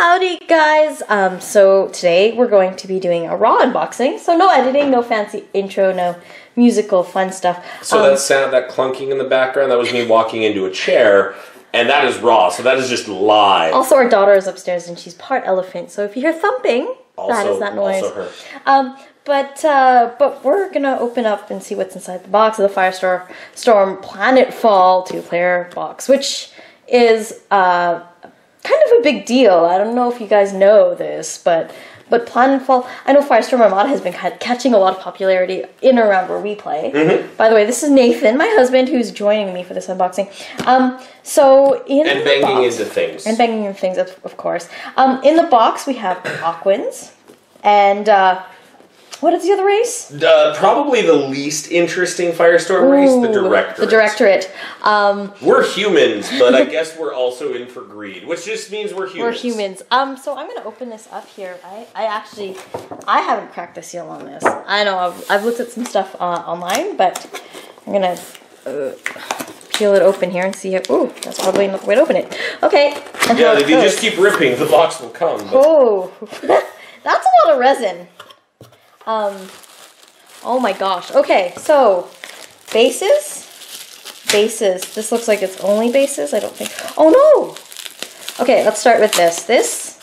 Howdy guys! So today we're going to be doing a raw unboxing. So no editing, no fancy intro, no musical fun stuff. So that sound, that clunking in the background, that was me walking into a chair, and that is raw, so that is just live. Also our daughter is upstairs and she's part elephant, so if you hear thumping, that is that noise. Also her. But we're gonna open up and see what's inside the box of the Firestorm Planetfall 2-player box, which is kind of a big deal. I don't know if you guys know this, but Planetfall, I know Firestorm Armada has been catching a lot of popularity in and around where we play. Mm-hmm. By the way, this is Nathan, my husband, who's joining me for this unboxing. Banging into things. And banging into things, of course. In the box, we have Aquans, and what is the other race? Probably the least interesting Firestorm race, the Directorate. The Directorate. We're humans, but I guess we're also in for greed, which just means we're humans. We're humans. So I'm going to open this up here. I haven't cracked the seal on this. I know I've looked at some stuff online, but I'm going to peel it open here and see it. Ooh, that's probably not the way to open it. Okay. Yeah, if you just keep ripping, the box will come. But... Oh, that's a lot of resin. Oh my gosh. Okay, so bases. This looks like it's only bases. I don't think. Oh no. Okay, let's start with this. This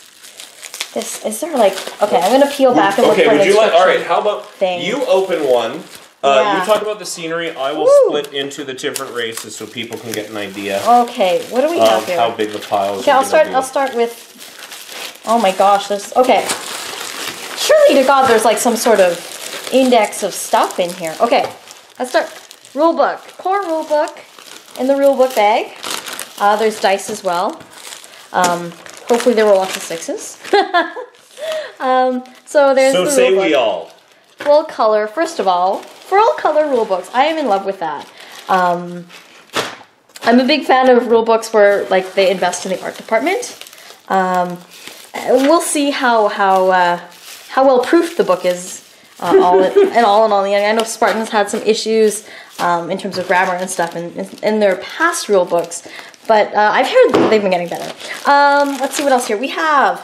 is there like? Okay, I'm gonna peel back and look for an instruction. All right. How about you open one? You talk about the scenery. I will split into the different races so people can get an idea. Okay, what do we have here? How big the pile is. Okay, I'll start with. Oh my gosh, there's okay. Surely to God, there's like some sort of index of stuff in here. Okay, let's start. Rulebook, core rulebook in the rulebook bag. There's dice as well. Hopefully there were lots of sixes. So there's the say rulebook. We all. Full color. First of all, for all color rulebooks, I am in love with that. I'm a big fan of rulebooks where like they invest in the art department. We'll see how well proofed the book is. All in all. I know Spartan's had some issues in terms of grammar and stuff in their past rule books, but I've heard they've been getting better. Let's see what else here. We have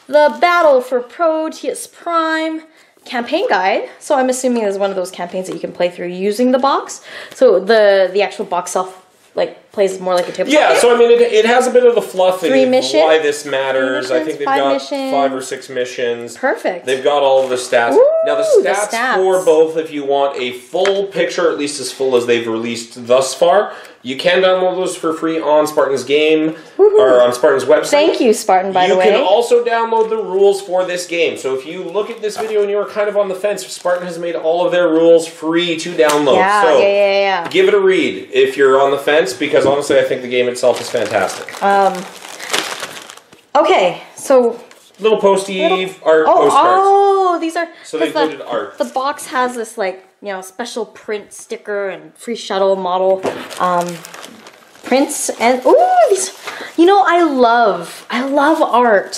the Battle for Proteus Prime campaign guide. So I'm assuming there's one of those campaigns that you can play through using the box. So the actual box itself like plays more like a tabletop game. So I mean it has a bit of the fluff and why this matters. I think they've got 5 or 6 missions. Perfect. They've got all of the stats. Ooh, now the stats for both, if you want a full picture, at least as full as they've released thus far, you can download those for free on Spartan's game or on Spartan's website. Thank you, Spartan, by the way. You can also download the rules for this game. So if you look at this video and you're kind of on the fence, Spartan has made all of their rules free to download. Yeah. Give it a read if you're on the fence, because honestly, I think the game itself is fantastic. Okay, so little posty art postcards. Oh, these are so they included art. The box has this like special print sticker and free shuttle model prints and these. I love art.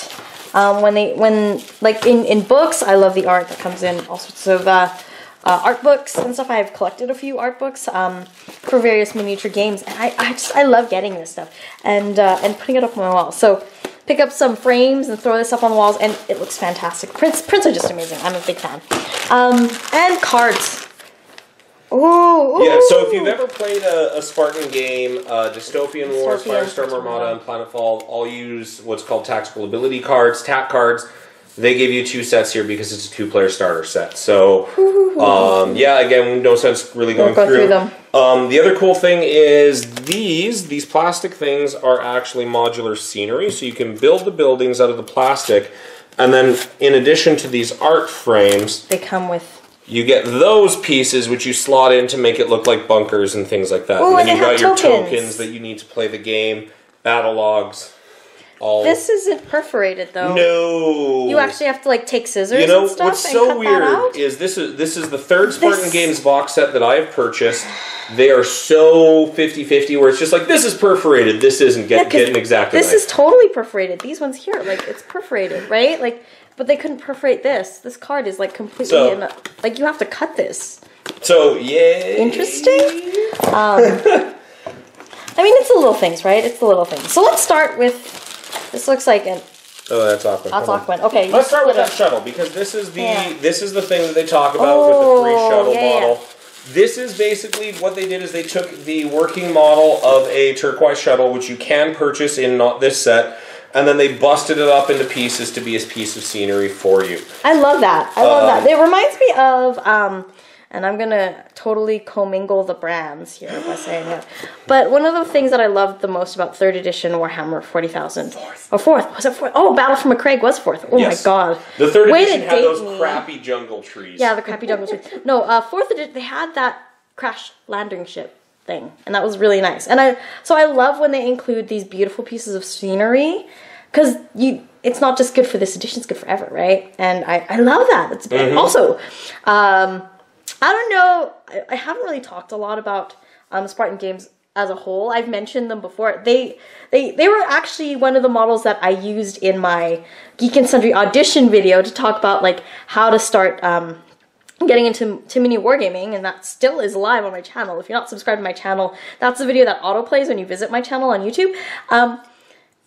When like in books, I love the art that comes in all sorts of art books and stuff. I've collected a few art books for various miniature games, and I love getting this stuff and putting it up on my wall. So pick up some frames and throw this up on the walls, and it looks fantastic. Prints are just amazing. I'm a big fan. And cards. Ooh. Yeah, so if you've ever played a Spartan game, Dystopian Wars, Firestorm Armada, and Planetfall, all use what's called tactical ability cards, TAC cards. They give you 2 sets here because it's a 2-player starter set. So, again, no sense really going through them. The other cool thing is these plastic things are actually modular scenery, so you can build the buildings out of the plastic, and then in addition to these art frames, they come with. You get those pieces which you slot in to make it look like bunkers and things like that. Ooh, and then you've got your tokens that you need to play the game, battle logs. This isn't perforated though. No. You actually have to like take scissors and stuff what's so weird is this is the third Spartan Games box set that I have purchased. They are so 50-50 where it's just like, this is perforated, this isn't getting exactly This is totally perforated. These ones here, like it's perforated, right? Like, but they couldn't perforate this. This card is like completely like you have to cut this. So yay. Interesting. I mean, it's the little things, right? It's the little things. So let's start with. This looks like an Oh, that's Aquan. That's Aquan. Okay. Let's start with that shuttle because this is the thing that they talk about with the free shuttle model. This is basically what they did is they took the working model of a turquoise shuttle, which you can purchase in not this set, and then they busted it up into pieces to be a piece of scenery for you. I love that. I love that. It reminds me of, and I'm going to totally commingle the brands here by saying it, but one of the things that I loved the most about 3rd edition Warhammer 40,000. Oh, 4th. Was it 4th? Oh, Battle for McCraig was 4th. Oh my god. The 3rd edition had those crappy jungle trees. Yeah, the crappy jungle trees. No, 4th edition, they had that crash landing ship thing, and that was really nice. And I love when they include these beautiful pieces of scenery, because it's not just good for this edition, it's good forever, right? And I love that. It's also, I don't know, I haven't really talked a lot about Spartan games as a whole. I've mentioned them before. They were actually one of the models that I used in my Geek and Sundry audition video to talk about like how to start getting into mini wargaming, and that still is live on my channel. If you're not subscribed to my channel, that's the video that autoplays when you visit my channel on YouTube.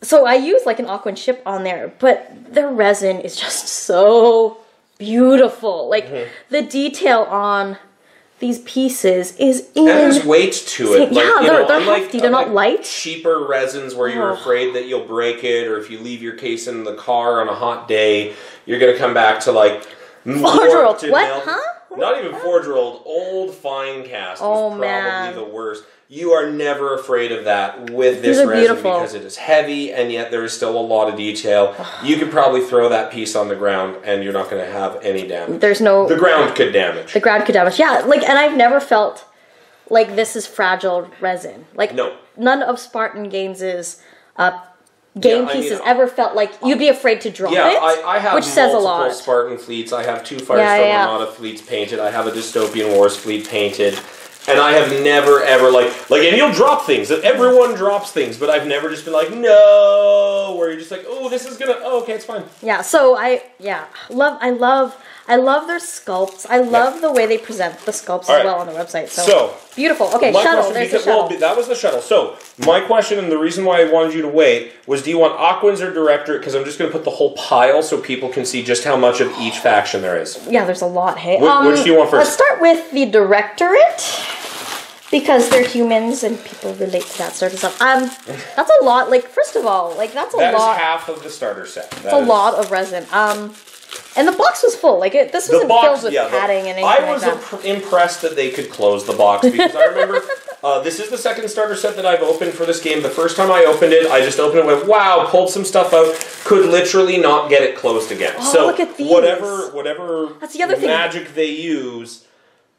So I use like an Aquan ship on there, but their resin is just so beautiful. Like the detail on these pieces is in. And there's weight to it. Like, yeah, they're hefty. They're not light. Cheaper resins where you're afraid that you'll break it, or if you leave your case in the car on a hot day, you're gonna come back to like forge-rolled. What? Huh? Not even forge-rolled. Old fine cast was probably the worst. You are never afraid of that with this resin because it is heavy, and yet there is still a lot of detail. You could probably throw that piece on the ground, and you're not going to have any damage. There's no... The ground could damage. The ground could damage. Yeah, like, and I've never felt like this is fragile resin. Like, none of Spartan Games' game pieces ever felt like you'd be afraid to drop it. I have which says a lot. Spartan fleets. I have 2 Firestorm Armada fleets painted. I have a Dystopian Wars fleet painted. And I have never, ever, and you'll drop things. Everyone drops things, but I've never just been like, no, where you're just like, oh, this is gonna, oh, okay, it's fine. Yeah, so I love their sculpts. I love the way they present the sculpts as well on the website. So beautiful. Okay, shuttle, there's the shuttle. Well, that was the shuttle. So, my question, and the reason why I wanted you to wait, was do you want Aquans or Directorate? Because I'm just going to put the whole pile so people can see just how much of each faction there is. Yeah, there's a lot, hey. Which do you want first? Let's start with the Directorate. Because they're humans and people relate to that sort of stuff. That's a lot. Like, first of all, like that's a lot. That is half of the starter set. That's a lot of resin. And the box was full. Like this wasn't filled with padding and anything I was impressed that they could close the box because I remember this is the second starter set that I've opened for this game. The first time I opened it, I just opened it, went wow, pulled some stuff out, could literally not get it closed again. Oh, so look at these. Whatever that's the other magic they use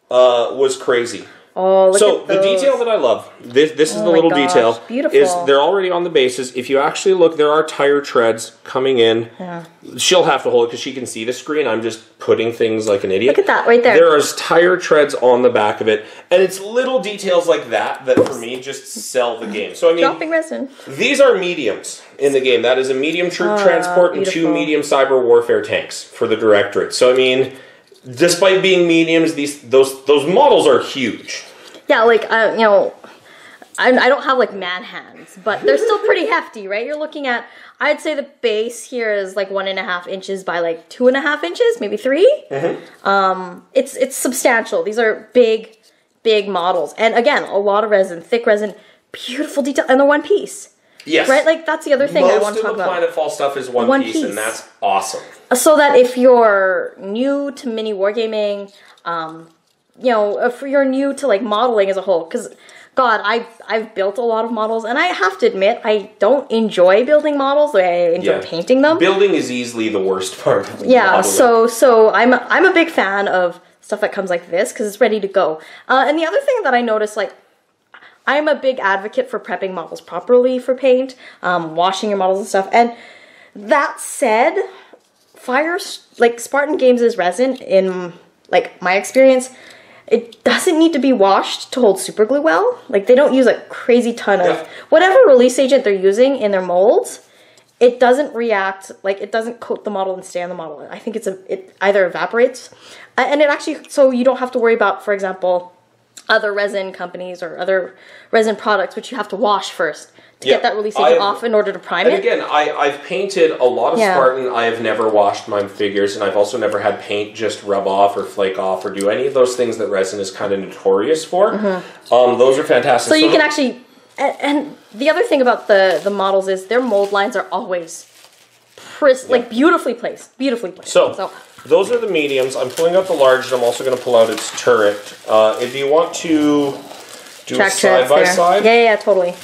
was crazy. Oh, look so at the detail that I love, this is the little detail, is they're already on the bases. If you actually look, there are tire treads coming in. Yeah. She'll have to hold it because she can see the screen. I'm just putting things like an idiot. Look at that right there. There is tire treads on the back of it, and it's little details like that for me just sell the game. So I mean, dropping resin. These are mediums in the game. That is a medium troop transport and 2 medium cyber warfare tanks for the Directorate. So I mean, despite being mediums, those models are huge. Yeah, like I don't have like man hands, but they're still pretty hefty, right? You're looking at, I'd say the base here is like 1.5 inches by like 2.5 inches, maybe 3. It's substantial. These are big models, and again, a lot of resin, thick resin, beautiful detail, and they're one piece. Yes. Right? Like that's the other thing I want to talk about. Most of the Planetfall stuff is one piece, and that's awesome. So that if you're new to mini wargaming, if you're new to like modeling as a whole, because God, I've built a lot of models, and I have to admit I don't enjoy building models the way I enjoy painting them. Building is easily the worst part of modeling. So I'm a big fan of stuff that comes like this because it's ready to go. And the other thing that I noticed, like, I'm a big advocate for prepping models properly for paint, washing your models and stuff. And that said, Spartan Games' resin, in like my experience, it doesn't need to be washed to hold super glue well. Like, they don't use a crazy ton of whatever release agent they're using in their molds. It doesn't react, like, it doesn't coat the model and stay on the model. I think it either evaporates, and it actually, so you don't have to worry about, for example, other resin companies or other resin products, which you have to wash first to get that release agent off in order to prime it. And again, I've painted a lot of Spartan. I have never washed my figures, and I've also never had paint just rub off or flake off or do any of those things that resin is kind of notorious for. Those are fantastic. So you can actually, and the other thing about the models is their mold lines are always like beautifully placed. So those are the mediums. I'm pulling out the large, and I'm also going to pull out its turret. If you want to do it side by side. Yeah, totally.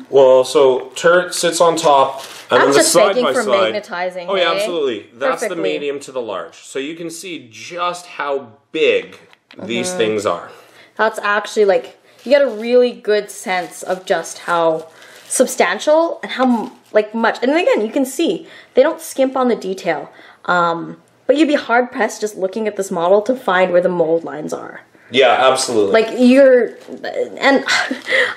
Well, so turret sits on top, and then the side by side. Magnetizing. Oh yeah, absolutely. That's the medium to the large. So you can see just how big these things are. That's actually like, you get a really good sense of just how substantial and how much. And again, you can see they don't skimp on the detail. But you'd be hard pressed just looking at this model to find where the mold lines are. Yeah, absolutely. And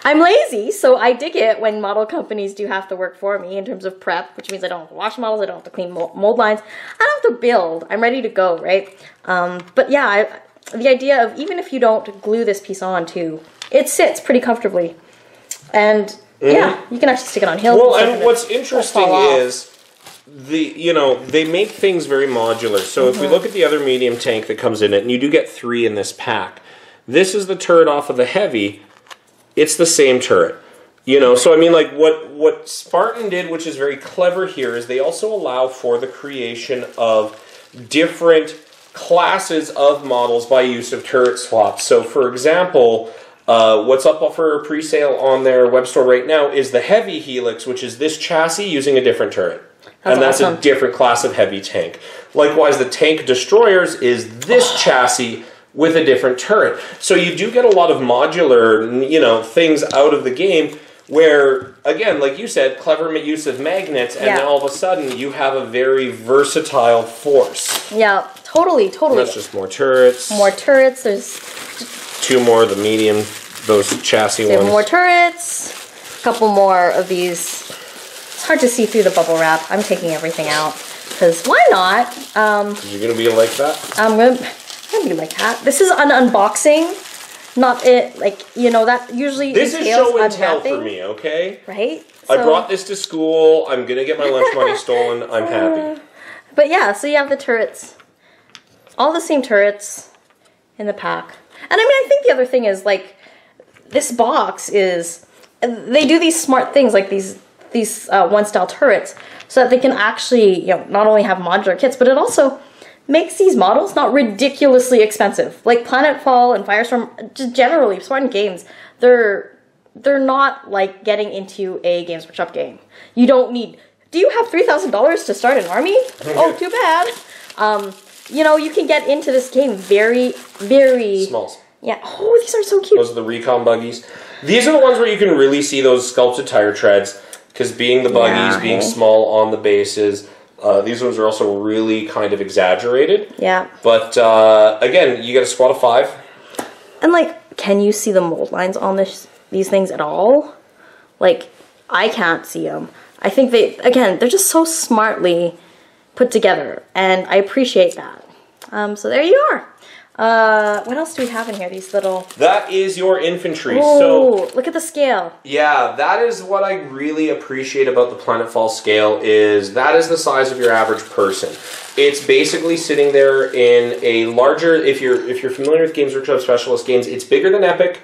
I'm lazy, so I dig it when model companies do have to work for me in terms of prep, which means I don't have to wash models, I don't have to clean mold lines, I don't have to build, I'm ready to go, right? But yeah, the idea of even if you don't glue this piece on too, it sits pretty comfortably. And yeah, you can actually stick it on hills. Well, and what's interesting is they make things very modular. So if we look at the other medium tank that comes in it, and you do get 3 in this pack, this is the turret off of the heavy. It's the same turret. So I mean, like what Spartan did, which is very clever here, is they also allow for the creation of different classes of models by use of turret swaps. So for example, what's up for pre-sale on their web store right now is the heavy Helix, which is this chassis using a different turret. That's awesome. A different class of heavy tank. Likewise, the tank destroyers is this chassis with a different turret. So you do get a lot of modular, things out of the game where, again, like you said, clever use of magnets, and then all of a sudden you have a very versatile force. Yeah, totally. And that's just more turrets. There's 2 more of the medium, those chassis ones. More turrets. A couple more of these. It's hard to see through the bubble wrap. I'm taking everything out because why not? You're gonna be like that. I'm gonna be like that. This is an unboxing, not it. That usually this is show and tell for me, okay? Right. I brought this to school. I'm gonna get my lunch money stolen. I'm happy. But yeah, so you have the turrets, all the same turrets in the pack. And I mean, I think the other thing is this box is they do these smart things like these one style turrets so that they can actually not only have modular kits, but it also makes these models not ridiculously expensive. Like Planetfall and Firestorm, just generally Spartan games, they're not like getting into a Games Workshop game. You don't need. Do you have $3,000 to start an army? Oh, too bad. You can get into this game very, very smalls. Yeah. Oh, these are so cute. Those are the Recon Buggies. These are the ones where you can really see those sculpted tire treads. Because being the buggies, being small on the bases, these ones are also really kind of exaggerated. Yeah. But, again, you get a squad of 5. And, can you see the mold lines on these things at all? I can't see them. I think they're just so smartly put together. And I appreciate that. So there you are. What else do we have in here? These little... That is your infantry. Oh, so look at the scale. Yeah, that is what I really appreciate about the Planetfall scale is that is the size of your average person. It's basically sitting there in a larger... If you're familiar with Games Workshop Specialist games, it's bigger than Epic.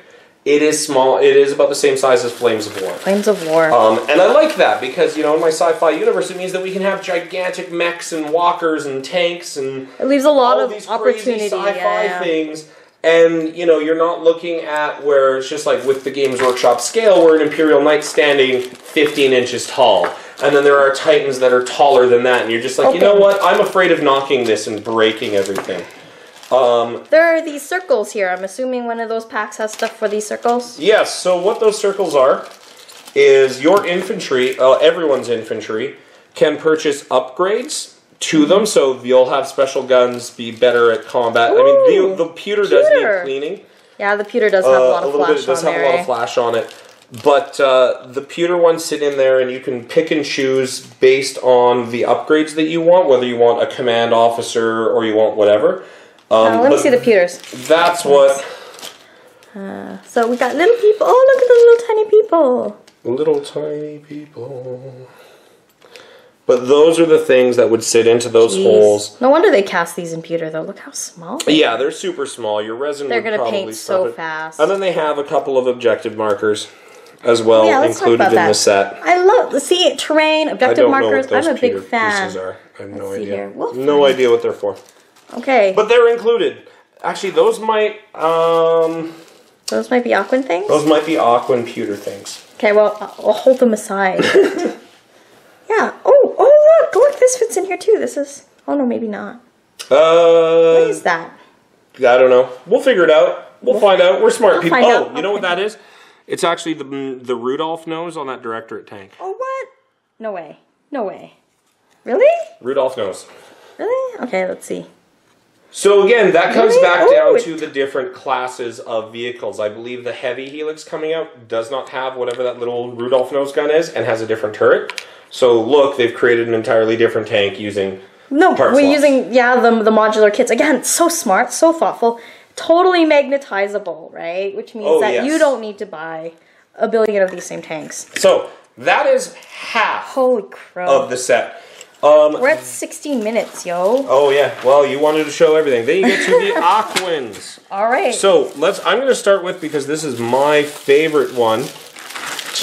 It is small. It is about the same size as Flames of War. Flames of War. And I like that because, in my sci-fi universe, it means that we can have gigantic mechs and walkers and tanks and it leaves a lot of these opportunity. Crazy sci-fi things. And, you're not looking at where it's just like with the Games Workshop scale where an Imperial Knight standing 15 inches tall. And then there are Titans that are taller than that. And you're just like, you know what? I'm afraid of knocking this and breaking everything. There are these circles here. I'm assuming one of those packs has stuff for these circles? Yes, so what those circles are is your infantry, everyone's infantry, can purchase upgrades to them, so you'll have special guns, be better at combat. Ooh, I mean, the pewter does need cleaning. Yeah, the pewter does have a lot of flash on there. It does have a lot of flash on it. But the pewter ones sit in there, and you can pick and choose based on the upgrades that you want, whether you want a command officer or you want whatever. Let me see the pewters. That's what So we got little people. Oh, look at the little tiny people. Little tiny people. But those are the things that would sit into those holes. No wonder they cast these in pewter, though. Look how small. Yeah, they're super small. Your resin would probably They're going to paint so fast. And then they have a couple of objective markers as well included in the set. I love, see, terrain, objective markers. I'm a big fan. Pieces are. I have no idea. Here. We'll no idea what they're for. Okay. But they're included. Actually, those might... those might be Aquan things? Those might be Aquan pewter things. Okay, well, I'll hold them aside. Yeah. Oh, look, this fits in here too. This is, oh no, maybe not. What is that? I don't know. We'll figure it out. We'll find out. We're smart people. Oh, you know what that is? It's actually the Rudolph nose on that Directorate tank. Oh, what? No way. No way. Really? Rudolph nose. Really? Okay, let's see. So again, that comes back down to the different classes of vehicles. I believe the heavy Helix coming out does not have whatever that little Rudolph nose gun is and has a different turret. So look, they've created an entirely different tank using we're using, the modular kits. Again, so smart, so thoughtful, totally magnetizable, right? Which means that you don't need to buy a billion of these same tanks. So that is half of the set. We're at 16 minutes, yo. Oh yeah, well you wanted to show everything. Then you get to the Aquans. All right. So I'm going to start with, because this is my favorite one,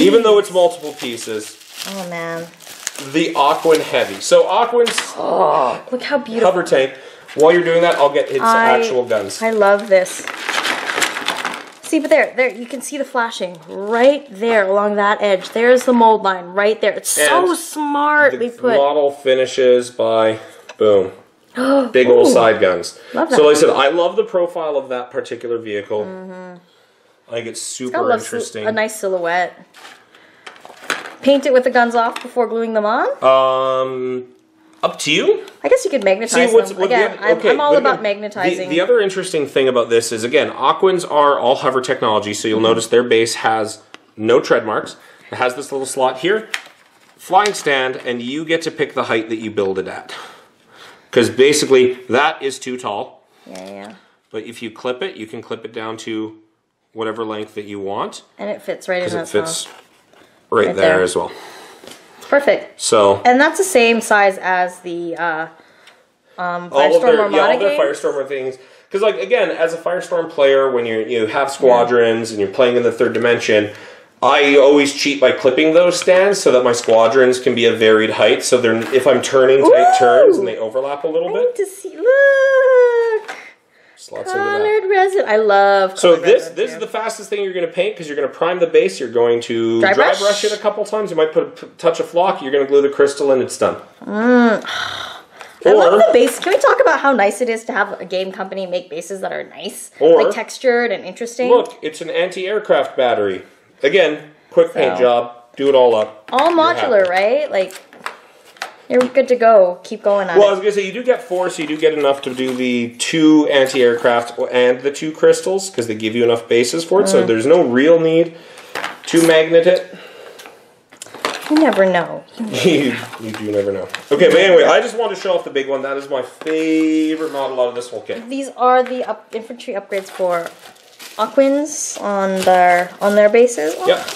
even though it's multiple pieces. Oh man. The Aquan Heavy. So Aquans. Oh, look how beautiful. Cover tank. While you're doing that, I'll get its actual guns. I love this. See, but there, you can see the flashing right there along that edge. There's the mold line right there. It's so smartly put. The model finishes by, boom, big old side guns. Love that. So like I said, I love the profile of that particular vehicle. I think it's super interesting. A nice silhouette. Paint it with the guns off before gluing them on? Up to you. I guess you could magnetize them. Again, I'm all about magnetizing. The other interesting thing about this is, again, Aquans are all hover technology, so you'll notice their base has no tread marks. It has this little slot here, flying stand, and you get to pick the height that you build it at. Because basically, that is too tall. Yeah. But if you clip it, you can clip it down to whatever length that you want. And it fits right in that spot. Because it fits right there as well. Perfect. So, and that's the same size as the Firestorm Armada all their Firestormer things. Because, like, again, as a Firestorm player, when you have squadrons and you're playing in the third dimension, I always cheat by clipping those stands so that my squadrons can be a varied height. So if I'm turning tight turns and they overlap a little bit. I need to see. Look. Colored resin. I love colored resin. So this is the fastest thing you're going to paint, because you're going to prime the base. You're going to dry brush it a couple times. You might put a touch of flock. You're going to glue the crystal, and it's done. I love the base. Can we talk about how nice it is to have a game company make bases that are nice, like textured and interesting? Look, it's an anti-aircraft battery. Again, quick paint job. Do it all up. All modular, right? Like, you're good to go. Keep going on Well, I was going to say, you do get 4, so you do get enough to do the 2 anti-aircraft and the 2 crystals, because they give you enough bases for it, so there's no real need to magnet it. You never know. you do never know. Okay, but anyway, I just wanted to show off the big one. That is my favorite model out of this whole kit. These are the infantry upgrades for Aquans on their bases. Oh. Yep.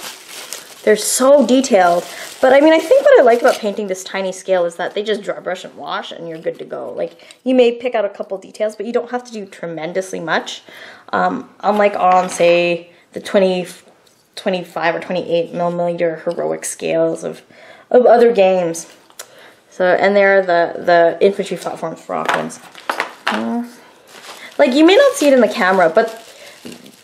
They're so detailed. But I mean, I think what I like about painting this tiny scale is that they just dry brush and wash and you're good to go. Like, you may pick out a couple details, but you don't have to do tremendously much. Unlike on, say, the 25 or 28 millimeter heroic scales of other games. So, and they're the infantry platforms for Aquans. Like, you may not see it in the camera, but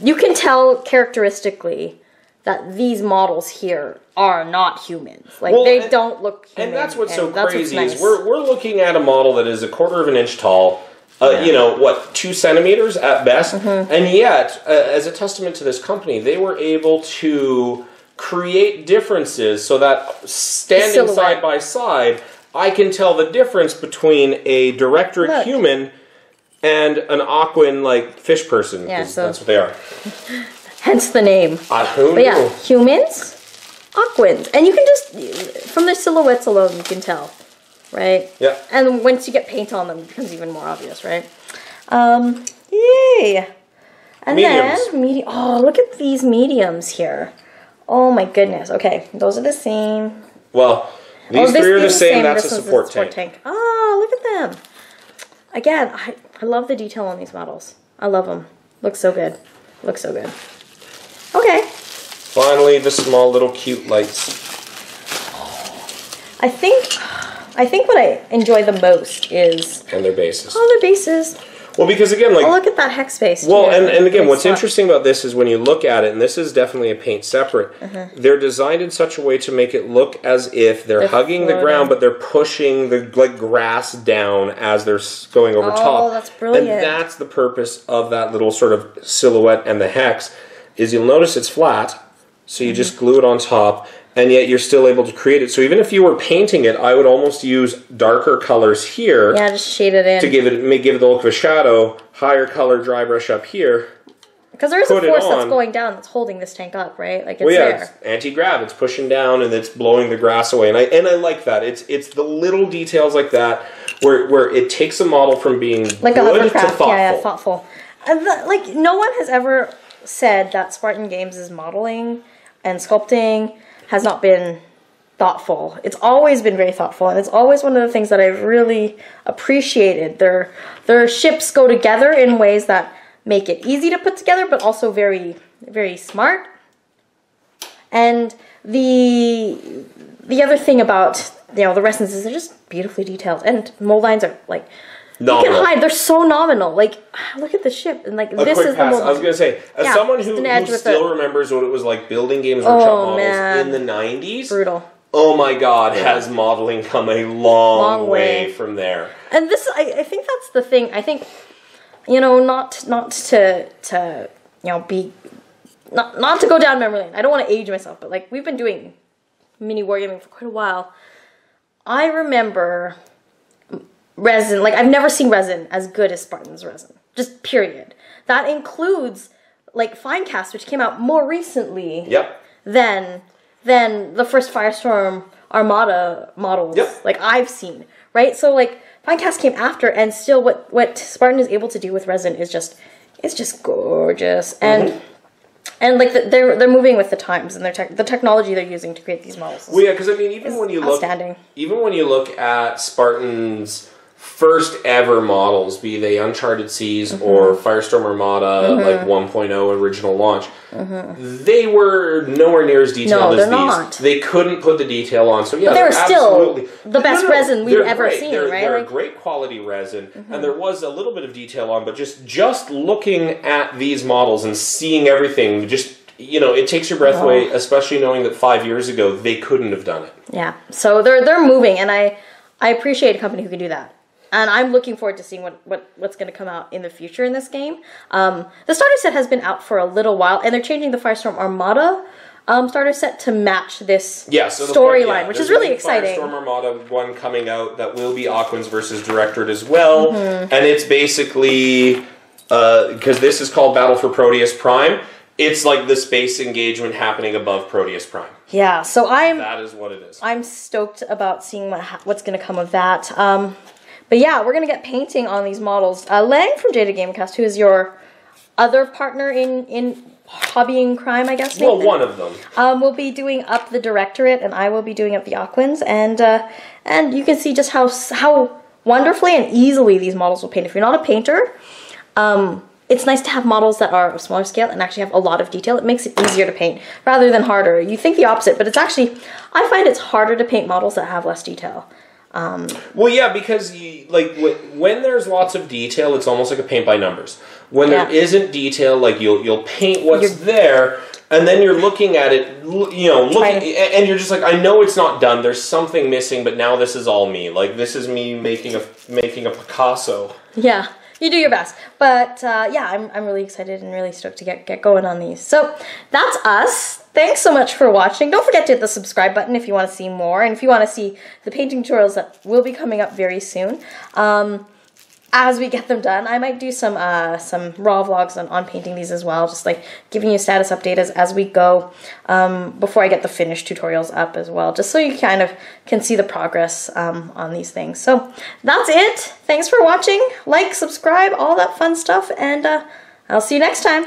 you can tell characteristically that these models here are not humans. Like, they don't look human. And that's what's so crazy is we're looking at a model that is 1/4 of an inch tall, you know, what, 2 centimeters at best? And yet, as a testament to this company, they were able to create differences so that standing side by side, I can tell the difference between a Directorate human and an Aquan, like, fish person. Yeah, so that's what they are. Hence the name. Who knew? Yeah, humans, Aquans. And you can just, from their silhouettes alone, you can tell, right? Yeah. And once you get paint on them, it becomes even more obvious, right? Yay! And Mediums. then, oh, look at these mediums here. Oh my goodness. Okay, those are the same. Well, these three are the same. That's a support tank. Oh, look at them. Again, I love the detail on these models. I love them. Looks so good. Looks so good. Okay. Finally, the small little cute lights. I think what I enjoy the most is... And their bases. Oh, their bases. Well, because again, like... Oh, look at that hex space. Well, and again, what's interesting about this is when you look at it, and this is definitely a paint separate, they're designed in such a way to make it look as if they're hugging the ground, but they're pushing the grass down as they're going over top. Oh, that's brilliant. And that's the purpose of that little sort of silhouette and the hex, is you'll notice it's flat, so you just glue it on top, and yet you're still able to create it. So even if you were painting it, I would almost use darker colors here. Yeah, just shade it in. To give it the look of a shadow, higher color dry brush up here. Because there is a force that's going down that's holding this tank up, right? Like it's there. It's anti-grav. It's pushing down and it's blowing the grass away. And I like that. It's the little details like that where it takes a model from being like good a to thoughtful. Yeah, thoughtful. And like no one has ever said that Spartan Games' modeling and sculpting has not been thoughtful. It's always been very thoughtful, and it's always one of the things that I've really appreciated. Their ships go together in ways that make it easy to put together, but also very, very smart. And the other thing about the resins is they're just beautifully detailed, and mold lines are like nominal. You can hide. They're so nominal. Like, look at the ship, and like this is the mold. I was gonna say, as someone who still remembers what it was like building Games Workshop models in the 90s. Brutal. Oh my God, has modeling come a long way from there. And this, I think that's the thing. I think, not to be, not to go down memory lane. I don't want to age myself, but like we've been doing mini wargaming for quite a while. I remember resin, like I've never seen resin as good as Spartan's resin. Just period. That includes like Finecast, which came out more recently. Yep. than the first Firestorm Armada models like I've seen, right? So like Finecast came after, and still what Spartan is able to do with resin is just gorgeous, and like they're moving with the times and the technology they're using to create these models. Well, yeah, because I mean, even when you look at Spartan's first ever models, be they Uncharted Seas or Firestorm Armada, like 1.0 original launch, they were nowhere near as detailed as these. Not. They couldn't put the detail on, so yeah, but they were still the best resin we've ever seen, right? They're like, great quality resin, and there was a little bit of detail on, but just looking at these models and seeing everything, just it takes your breath away, especially knowing that 5 years ago they couldn't have done it. Yeah, so they're moving, and I appreciate a company who can do that. And I'm looking forward to seeing what's going to come out in the future in this game. The starter set has been out for a little while, and they're changing the Firestorm Armada starter set to match this storyline, which is really exciting. Firestorm Armada one coming out that will be Aquans versus Directorate as well, and it's basically because this is called Battle for Proteus Prime. It's like the space engagement happening above Proteus Prime. Yeah, so that is what it is. I'm stoked about seeing what's going to come of that. But yeah, we're going to get painting on these models. Lang from Jada Gamecast, who is your other partner in hobbying crime, I guess, Nathan? Well, one of them. Will be doing up the Directorate, and I will be doing up the Aquans. And you can see just how wonderfully and easily these models will paint. If you're not a painter, it's nice to have models that are of smaller scale and actually have a lot of detail. It makes it easier to paint rather than harder. You think the opposite, but it's actually, I find it's harder to paint models that have less detail. Well, yeah, because when there's lots of detail, it's almost like a paint by numbers. When there isn't detail, like you'll paint what's there, and then you're looking at it, and you're just like, I know it's not done. There's something missing, but now this is all me. Like this is me making a Picasso. Yeah. You do your best. But yeah, I'm really excited and really stoked to get going on these. So that's us. Thanks so much for watching. Don't forget to hit the subscribe button if you want to see more, and if you want to see the painting tutorials that will be coming up very soon. As we get them done, I might do some raw vlogs on painting these as well, just like giving you a status update as we go before I get the finished tutorials up as well, just so you kind of can see the progress on these things. So that's it. Thanks for watching. Like, subscribe, all that fun stuff, and I'll see you next time.